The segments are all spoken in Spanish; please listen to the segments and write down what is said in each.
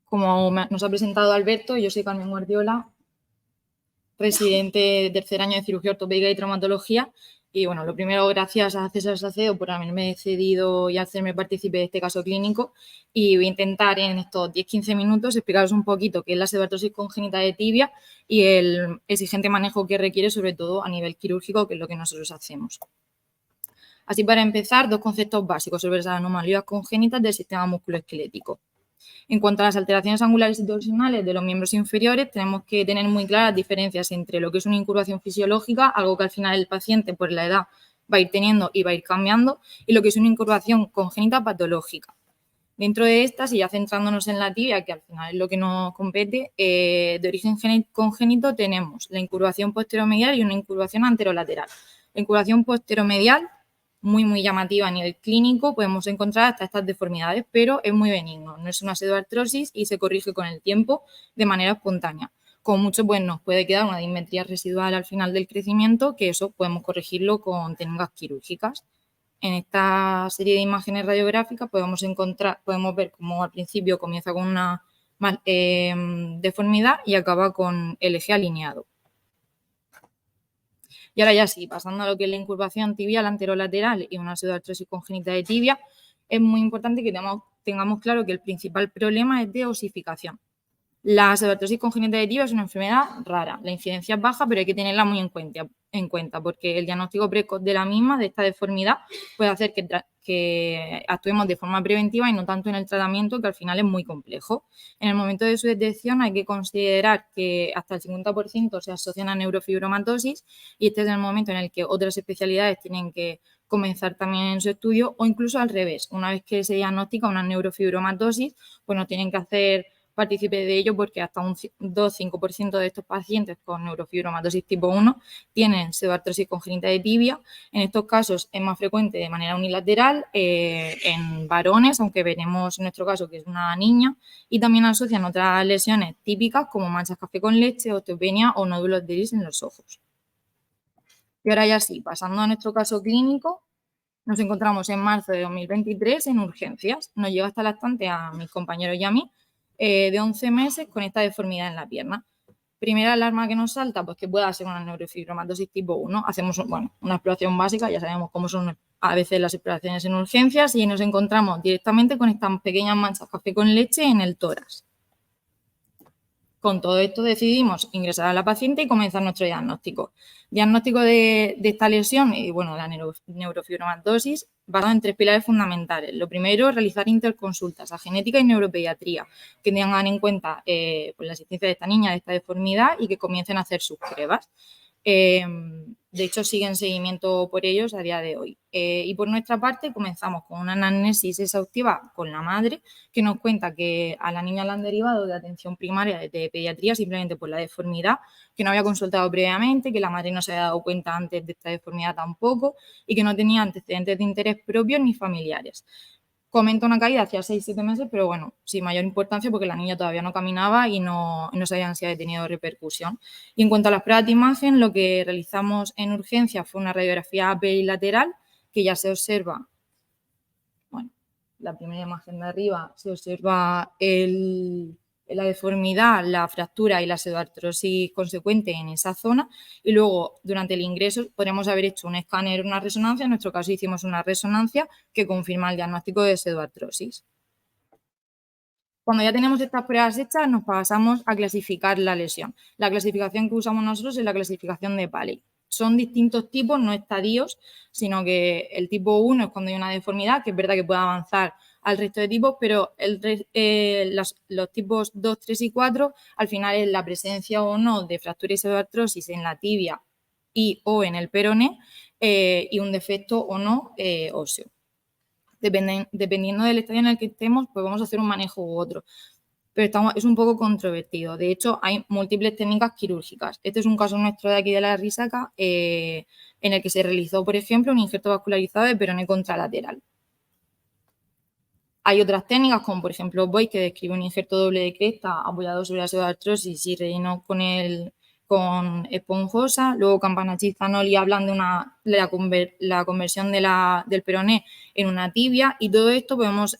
Como nos ha presentado Alberto, yo soy Carmen Guardiola, residente de tercer año de cirugía ortopédica y traumatología. Y bueno, lo primero, gracias a César Salcedo por haberme cedido y hacerme partícipe de este caso clínico. Y voy a intentar en estos 10-15 minutos explicaros un poquito qué es la pseudoartrosis congénita de tibia y el exigente manejo que requiere, sobre todo a nivel quirúrgico, que es lo que nosotros hacemos. Así, para empezar, dos conceptos básicos sobre las anomalías congénitas del sistema musculoesquelético. En cuanto a las alteraciones angulares y torsionales de los miembros inferiores, tenemos que tener muy claras diferencias entre lo que es una incurvación fisiológica, algo que al final el paciente por la edad va a ir teniendo y va a ir cambiando, y lo que es una incurvación congénita patológica. Dentro de estas, y ya centrándonos en la tibia, que al final es lo que nos compete, de origen congénito tenemos la incurvación posteromedial y una incurvación anterolateral. La incurvación posteromedial, muy llamativa a nivel clínico, podemos encontrar hasta estas deformidades, pero es muy benigno, no es una pseudoartrosis y se corrige con el tiempo de manera espontánea. Como mucho, pues nos puede quedar una dismetría residual al final del crecimiento, que eso podemos corregirlo con técnicas quirúrgicas. En esta serie de imágenes radiográficas podemos ver cómo al principio comienza con una deformidad y acaba con el eje alineado. Y ahora ya sí, pasando a lo que es la incurvación tibial anterolateral y una pseudoartrosis congénita de tibia, es muy importante que tengamos claro que el principal problema es de osificación. La pseudoartrosis congénita de tibia es una enfermedad rara, la incidencia es baja, pero hay que tenerla muy en cuenta porque el diagnóstico precoz de la misma, de esta deformidad, puede hacer que actuemos de forma preventiva y no tanto en el tratamiento, que al final es muy complejo. En el momento de su detección hay que considerar que hasta el 50% se asocian a neurofibromatosis, y este es el momento en el que otras especialidades tienen que comenzar también en su estudio, o incluso al revés, una vez que se diagnostica una neurofibromatosis, pues nos tienen que hacer partícipe de ello, porque hasta un 2-5% de estos pacientes con neurofibromatosis tipo 1 tienen pseudoartrosis congénita de tibia. En estos casos es más frecuente de manera unilateral en varones, aunque veremos en nuestro caso que es una niña, y también asocian otras lesiones típicas como manchas café con leche, osteopenia o nódulos de iris en los ojos. Y ahora ya sí, pasando a nuestro caso clínico, nos encontramos en marzo de 2023 en urgencias. Nos llega hasta la lactante a mis compañeros y a mí, de 11 meses con esta deformidad en la pierna. Primera alarma que nos salta, pues que pueda ser una neurofibromatosis tipo 1. Hacemos una exploración básica, ya sabemos cómo son a veces las exploraciones en urgencias, y nos encontramos directamente con estas pequeñas manchas café con leche en el tórax. Con todo esto decidimos ingresar a la paciente y comenzar nuestro diagnóstico. Diagnóstico de esta lesión y la neurofibromatosis, basado en 3 pilares fundamentales. Lo primero, realizar interconsultas a genética y neuropediatría, que tengan en cuenta la existencia de esta niña, de esta deformidad, y que comiencen a hacer sus pruebas. De hecho, siguen seguimiento por ellos a día de hoy. Y por nuestra parte, comenzamos con una anamnesis exhaustiva con la madre, que nos cuenta que a la niña la han derivado de atención primaria de pediatría simplemente por la deformidad, que no había consultado previamente, que la madre no se había dado cuenta antes de esta deformidad tampoco, y que no tenía antecedentes de interés propios ni familiares. Comenta una caída hacia 6-7 meses, pero sin mayor importancia porque la niña todavía no caminaba y no sabían si había tenido repercusión. Y en cuanto a las pruebas de imagen, lo que realizamos en urgencia fue una radiografía bilateral, que ya se observa, la primera imagen de arriba, se observa la deformidad, la fractura y la pseudoartrosis consecuente en esa zona, y luego durante el ingreso podríamos haber hecho un escáner, una resonancia. En nuestro caso hicimos una resonancia que confirma el diagnóstico de pseudoartrosis. Cuando ya tenemos estas pruebas hechas, nos pasamos a clasificar la lesión. La clasificación que usamos nosotros es la clasificación de Paley. Son distintos tipos, no estadios, sino que el tipo 1 es cuando hay una deformidad, que es verdad que puede avanzar al resto de tipos, pero los tipos 2, 3 y 4 al final es la presencia o no de fractura y pseudoartrosis en la tibia o en el peroné, y un defecto o no óseo. Dependiendo del estadio en el que estemos, pues vamos a hacer un manejo u otro. Pero es un poco controvertido. De hecho, hay múltiples técnicas quirúrgicas. Este es un caso nuestro de aquí de la Risaca, en el que se realizó, por ejemplo, un injerto vascularizado de peroné contralateral. Hay otras técnicas, como por ejemplo Boyd, que describe un injerto doble de cresta apoyado sobre la pseudoartrosis y relleno con con esponjosa, luego Campanacci, Zanoli hablan de la conversión del peroné en una tibia, y todo esto podemos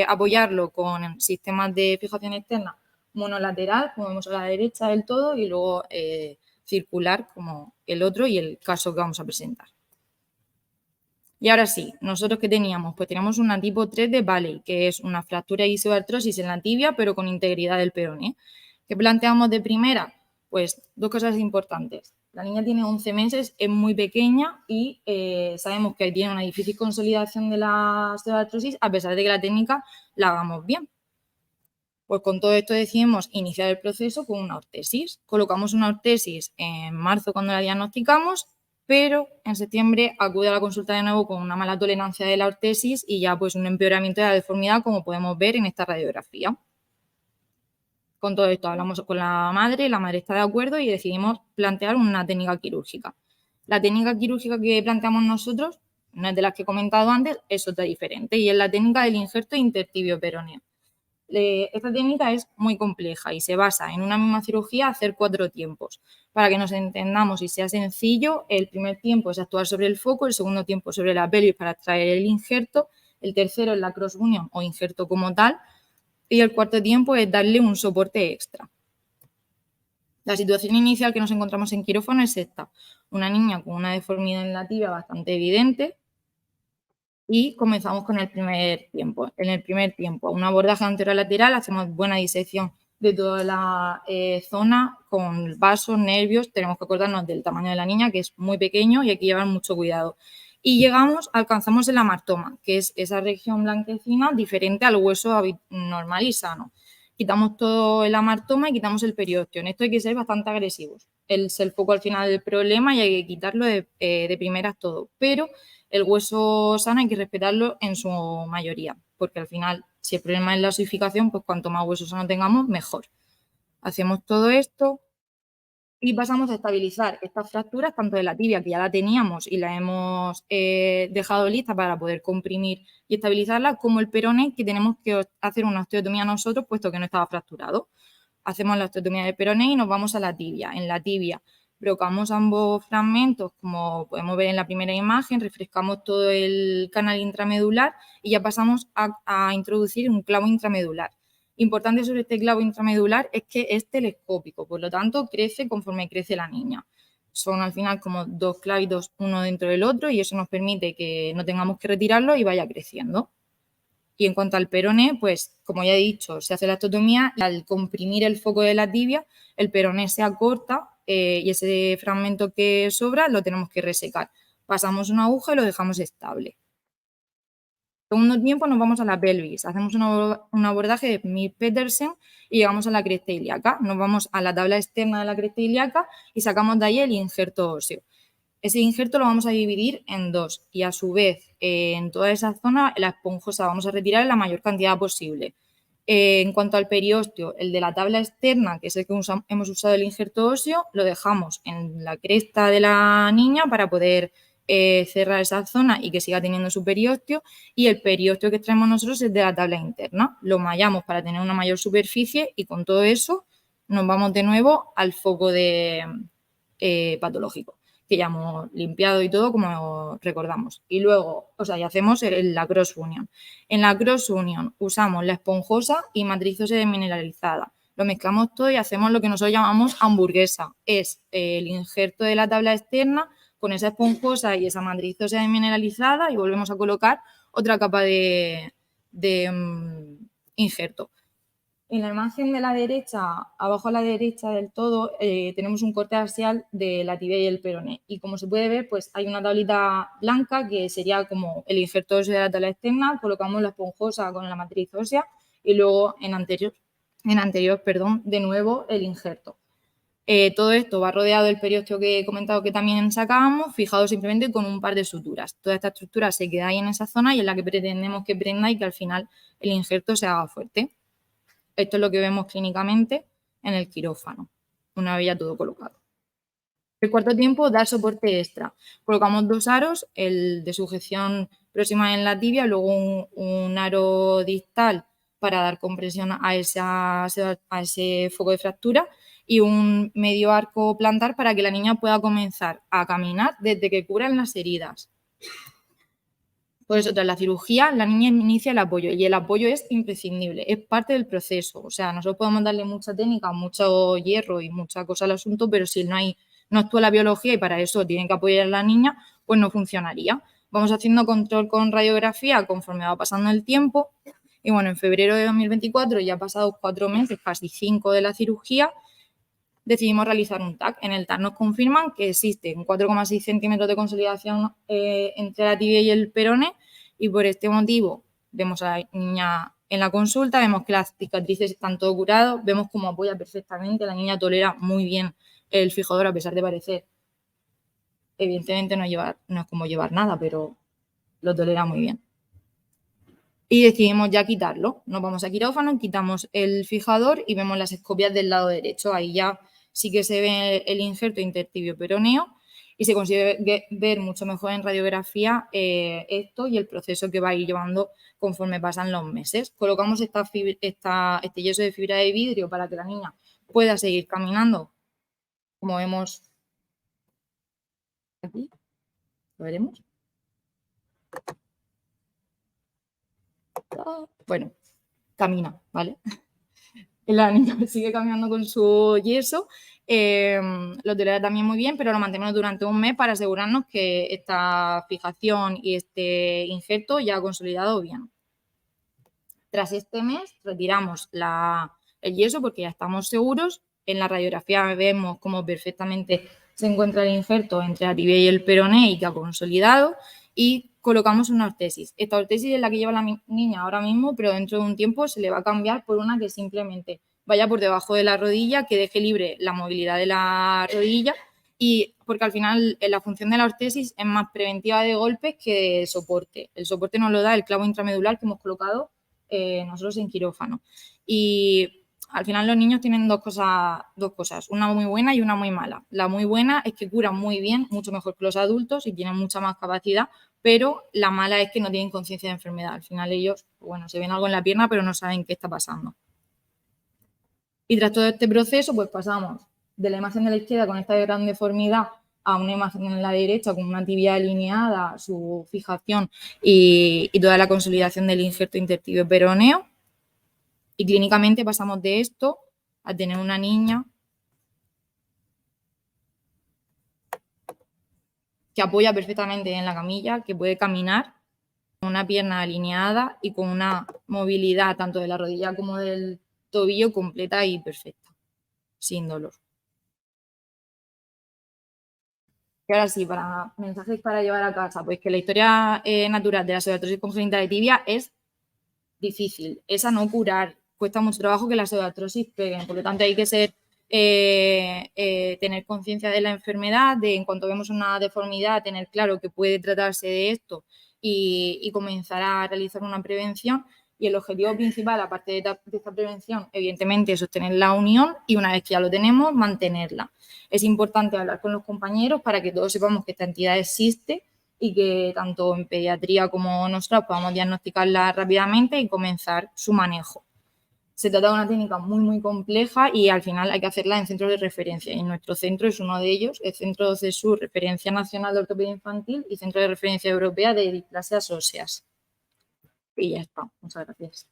apoyarlo con sistemas de fijación externa monolateral, como vemos a la derecha del todo, y luego circular como el otro y el caso que vamos a presentar. Y ahora sí, ¿nosotros qué teníamos? Pues teníamos una tipo 3 de Bailey, que es una fractura y isoartrosis en la tibia, pero con integridad del peroné. ¿Qué planteamos de primera? Pues dos cosas importantes. La niña tiene 11 meses, es muy pequeña y sabemos que tiene una difícil consolidación de la osteoartrosis, a pesar de que la técnica la hagamos bien. Pues con todo esto decidimos iniciar el proceso con una ortesis. Colocamos una ortesis en marzo cuando la diagnosticamos, pero en septiembre acude a la consulta de nuevo con una mala tolerancia de la ortesis y ya pues un empeoramiento de la deformidad, como podemos ver en esta radiografía. Con todo esto hablamos con la madre está de acuerdo y decidimos plantear una técnica quirúrgica. La técnica quirúrgica que planteamos nosotros, no es de las que he comentado antes, es otra diferente y es la técnica del injerto intertibio peroneo. Esta técnica es muy compleja y se basa en una misma cirugía hacer 4 tiempos. Para que nos entendamos y sea sencillo, el primer tiempo es actuar sobre el foco, el segundo tiempo sobre la pelvis para extraer el injerto, el tercero es la cross union o injerto como tal, y el cuarto tiempo es darle un soporte extra. La situación inicial que nos encontramos en quirófano es esta: una niña con una deformidad en la tibia bastante evidente, y comenzamos con el primer tiempo. En el primer tiempo, un abordaje anterolateral, hacemos buena disección de toda la zona con vasos, nervios. Tenemos que acordarnos del tamaño de la niña, que es muy pequeño y hay que llevar mucho cuidado. Y alcanzamos el amartoma, que es esa región blanquecina diferente al hueso normal y sano. Quitamos todo el amartoma y quitamos el periósteo. En esto hay que ser bastante agresivos. Es el foco al final del problema y hay que quitarlo de primeras todo. Pero el hueso sano hay que respetarlo en su mayoría, porque al final, si el problema es la osificación, pues cuanto más hueso sano tengamos, mejor. Hacemos todo esto y pasamos a estabilizar estas fracturas, tanto de la tibia, que ya la teníamos y la hemos dejado lista para poder comprimir y estabilizarla, como el peroné, que tenemos que hacer una osteotomía nosotros, puesto que no estaba fracturado. Hacemos la osteotomía del peroné y nos vamos a la tibia. En la tibia brocamos ambos fragmentos, como podemos ver en la primera imagen, refrescamos todo el canal intramedular y ya pasamos a introducir un clavo intramedular. Importante sobre este clavo intramedular es que es telescópico, por lo tanto crece conforme crece la niña. Son al final como dos clavitos uno dentro del otro y eso nos permite que no tengamos que retirarlo y vaya creciendo. Y en cuanto al peroné, pues como ya he dicho, se hace la osteotomía y al comprimir el foco de la tibia, el peroné se acorta y ese fragmento que sobra lo tenemos que resecar. Pasamos una aguja y lo dejamos estable. Segundo tiempo nos vamos a la pelvis, hacemos un abordaje de Smith-Petersen y llegamos a la cresta ilíaca. Nos vamos a la tabla externa de la cresta ilíaca y sacamos de ahí el injerto óseo. Ese injerto lo vamos a dividir en dos y a su vez en toda esa zona la esponjosa vamos a retirar la mayor cantidad posible. En cuanto al periósteo, el de la tabla externa, que es el que hemos usado el injerto óseo, lo dejamos en la cresta de la niña para poder cerrar esa zona y que siga teniendo su periósteo, y el periósteo que extraemos nosotros es de la tabla interna. Lo mallamos para tener una mayor superficie y con todo eso nos vamos de nuevo al foco patológico, que ya hemos limpiado y todo, como recordamos. Y luego, y hacemos la cross union. En la cross union usamos la esponjosa y matriz ósea desmineralizada. Lo mezclamos todo y hacemos lo que nosotros llamamos hamburguesa. Es el injerto de la tabla externa con esa esponjosa y esa matriz ósea desmineralizada y volvemos a colocar otra capa de injerto. En la imagen de la derecha, abajo a la derecha del todo, tenemos un corte axial de la tibia y el peroné. Y como se puede ver, pues hay una tablita blanca que sería como el injerto óseo de la tabla externa, colocamos la esponjosa con la matriz ósea y luego en anterior, de nuevo el injerto. Todo esto va rodeado del periósteo que he comentado que también sacábamos, fijado simplemente con un par de suturas. Toda esta estructura se queda ahí en esa zona y es la que pretendemos que prenda y que al final el injerto se haga fuerte. Esto es lo que vemos clínicamente en el quirófano, una vez ya todo colocado. El cuarto tiempo, dar soporte extra. Colocamos 2 aros, el de sujeción próxima en la tibia, luego un aro distal para dar compresión a ese foco de fractura y un medio arco plantar para que la niña pueda comenzar a caminar desde que curan las heridas. Por eso, tras la cirugía, la niña inicia el apoyo y el apoyo es imprescindible, es parte del proceso. O sea, nosotros podemos darle mucha técnica, mucho hierro y mucha cosa al asunto, pero si no actúa la biología y para eso tienen que apoyar a la niña, pues no funcionaría. Vamos haciendo control con radiografía conforme va pasando el tiempo. Y bueno, en febrero de 2024, ya pasados 4 meses, casi 5 de la cirugía, decidimos realizar un TAC. En el TAC nos confirman que existen 4,6 centímetros de consolidación entre la tibia y el peroné y por este motivo vemos a la niña en la consulta, vemos que las cicatrices están todo curadas, vemos cómo apoya perfectamente, la niña tolera muy bien el fijador a pesar de parecer, evidentemente no es como llevar nada, pero lo tolera muy bien. Y decidimos ya quitarlo. Nos vamos a quirófano, quitamos el fijador y vemos las escopias del lado derecho. Ahí ya sí que se ve el injerto intertibio peroneo y se consigue ver mucho mejor en radiografía esto y el proceso que va a ir llevando conforme pasan los meses. Colocamos este yeso de fibra de vidrio para que la niña pueda seguir caminando, como vemos aquí. ¿Lo veremos? Bueno, camina, ¿vale? La niña sigue caminando con su yeso, lo tolera también muy bien, pero lo mantenemos durante un mes para asegurarnos que esta fijación y este injerto ya ha consolidado bien. Tras este mes retiramos el yeso porque ya estamos seguros. En la radiografía vemos cómo perfectamente se encuentra el injerto entre la tibia y el peroné y que ha consolidado y colocamos una ortesis. Esta ortesis es la que lleva la niña ahora mismo, pero dentro de un tiempo se le va a cambiar por una que simplemente vaya por debajo de la rodilla, que deje libre la movilidad de la rodilla y porque al final la función de la ortesis es más preventiva de golpes que de soporte. El soporte nos lo da el clavo intramedular que hemos colocado nosotros en quirófano. Y al final los niños tienen dos cosas, una muy buena y una muy mala. La muy buena es que curan muy bien, mucho mejor que los adultos y tienen mucha más capacidad, pero la mala es que no tienen conciencia de enfermedad. Al final ellos, bueno, se ven algo en la pierna, pero no saben qué está pasando. Y tras todo este proceso, pues pasamos de la imagen de la izquierda con esta gran deformidad a una imagen en la derecha con una tibia alineada, su fijación y toda la consolidación del injerto intertibio peroneo. Y clínicamente pasamos de esto a tener una niña que apoya perfectamente en la camilla, que puede caminar con una pierna alineada y con una movilidad tanto de la rodilla como del tobillo completa y perfecta, sin dolor. Y ahora sí, para mensajes para llevar a casa, pues que la historia natural de la pseudartrosis congénita de tibia es difícil, es a no curar, cuesta mucho trabajo que la pseudartrosis peguen, por lo tanto hay que tener conciencia de la enfermedad, de en cuanto vemos una deformidad, tener claro que puede tratarse de esto y comenzar a realizar una prevención. Y el objetivo principal, aparte de esta prevención, evidentemente, es sostener la unión y una vez que ya lo tenemos, mantenerla. Es importante hablar con los compañeros para que todos sepamos que esta entidad existe y que tanto en pediatría como nosotros podamos diagnosticarla rápidamente y comenzar su manejo. Se trata de una técnica muy, muy compleja y al final hay que hacerla en centros de referencia. Y nuestro centro es uno de ellos, el Centro CESUR, Referencia Nacional de Ortopedia Infantil y Centro de Referencia Europea de Displasias Óseas. Y ya está. Muchas gracias.